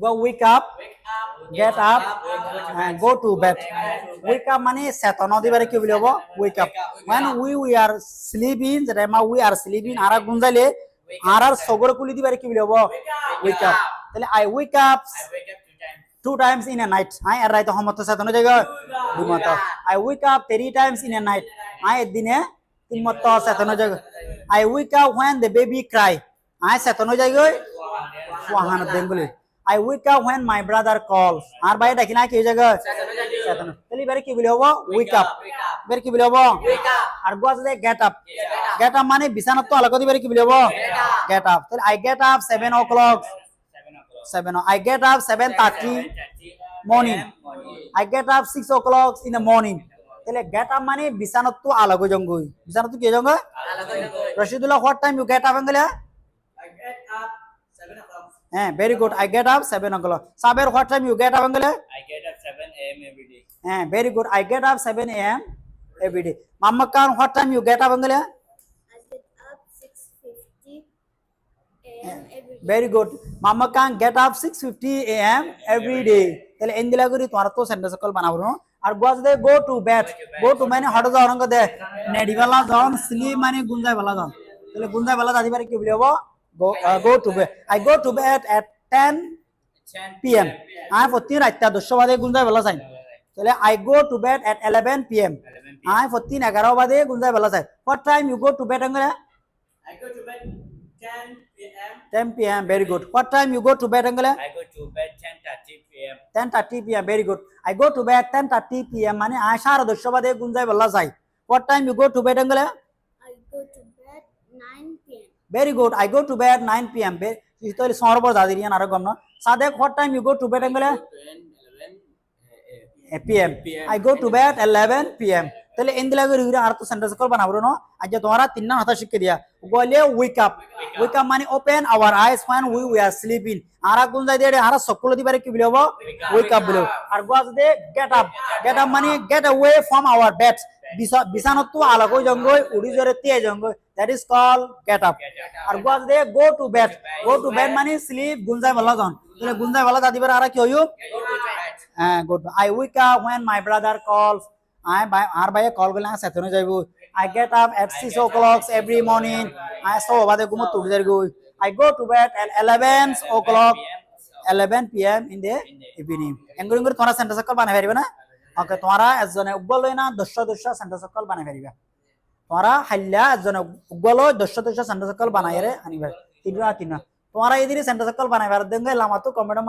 go wake up, get up, and go to bed. Wake up মানে চেতন দিবারে কি বলি হবো wake up. When we are sleeping, the time we are sleeping, আরা গুঞ্জাইলে আরার সগর কুলি দিবারে কি বলি হবো wake up. তাহলে I wake up two times in a night. I আর রাইতে হমত চেতন জায়গা দুমত. I wake up 3 times in a night. I দিনে তিন মত চেতন জায়গা. I wake up when the baby cry. I চেতন জায়গা ওয়াহান দেঙ্গুলি. I wake up when my brother calls. আর ভাই ডাকি না কি জায়গা চেতন. তাহলে এবারে কি বলি হবো wake up. এবারে কি বলি হবো আর গোয়াজ দে get up. Get up মানে বিছানা তো আলাদা দিবারে কি বলি হবো get up. তাহলে I get up 7 o'clock. 7 I get up 7:30 morning. I get up 6 o'clock in the morning. তাহলে get up মানে বিছানা তো আলাদা জঙ্গই. বিছানা তো কি জঙ্গ Rashidullah what time you get up angala? I get up 7 o'clock. Very good. I get up 7 o'clock. Saber what time you get up angala? I get up 7 a.m. every day. Very good. I get up 7 a.m. every day. Mama Khan what time you get up angala? I get up 6:50 a.m. every day. Very good. Mama Khan get up 6:50 a.m. every day. তাহলে এন্দিলা করি তোমার তো sentence call বানাবো না আর গোয়াজ দে go to bed. Go to মানে hot যাও রঙ দে নেডিবালা যাও স্লিপ মানে গুঞ্জাই বালা যাও তাহলে গুঞ্জাই বালা দাদি পারে কি বলবো go to bed. I go to bed at 10 p.m. I প্রতি রাতটা 10 বাজে গুঞ্জাই বালা যাই তাহলে I go to bed at 11 p.m. I প্রতি 11 বাজে গুঞ্জাই বালা যাই. What time you go to bed angala? I go to bed 10 p.m. 10 p.m. Very good. What time you go to bed angala? I go to bed 10:30 p.m. 10:30 p.m. Very good. I go to bed 10:30 p.m. মানে আশার 10 বাজে গুঞ্জাই বালা যাই. What time you go to bed angala? I go to bed 9 p.m. Very good. I go to bed 9 p.m. তাহলে সরবর দাদিরিয়ান আর গম না Sadek what time you go to bed angala? 11 p.m. I go to bed 11 p.m. তাহলে এন্দিলা করে ইরা আর তো sentence call বানাবো না আজ তোমরা তিন না হাতা শিখে দিয়া বলে wake up. Wake up মানে open our eyes when we are sleeping. আরা গুঞ্জাই দে আরা সকল দিবারে কি বলবো wake up বলো আর গোয়াজ দে get up. Get up মানে get away from our bed. বিছানাত তো আলাগো জঙ্গই উড়ি জরে তে জঙ্গই that is called get up. R গোয়াজ they go to bed. Go to bed মানে sleep গুঞ্জাই বালা জন তাহলে গুঞ্জাই বালা দাদিবার আরা কি হইও good. I wake up when my brother calls. আর ভাইয়া call করলে সেতনে যাইব. I get up at 6 o'clock every morning. I saw বাদে ঘুমত উঠে যাই গই. I go to bed at 11 o'clock 11 p.m. in the evening. এঙ্গুরি করে তোমরা সেন্টেন্স কল বানাই পারিবে না ওকে তোমরা একজনে উগল লই না 10 সেন্টেন্স কল বানাই পারিবা তোমরা হাইলা একজনে উগল 10 সেন্টেন্স কল বানাইরে আনিবা তিনটা তোমরা এদিকে সেন্টেন্স কল বানাইবার দেঙ্গে লামা তো কমেন্ট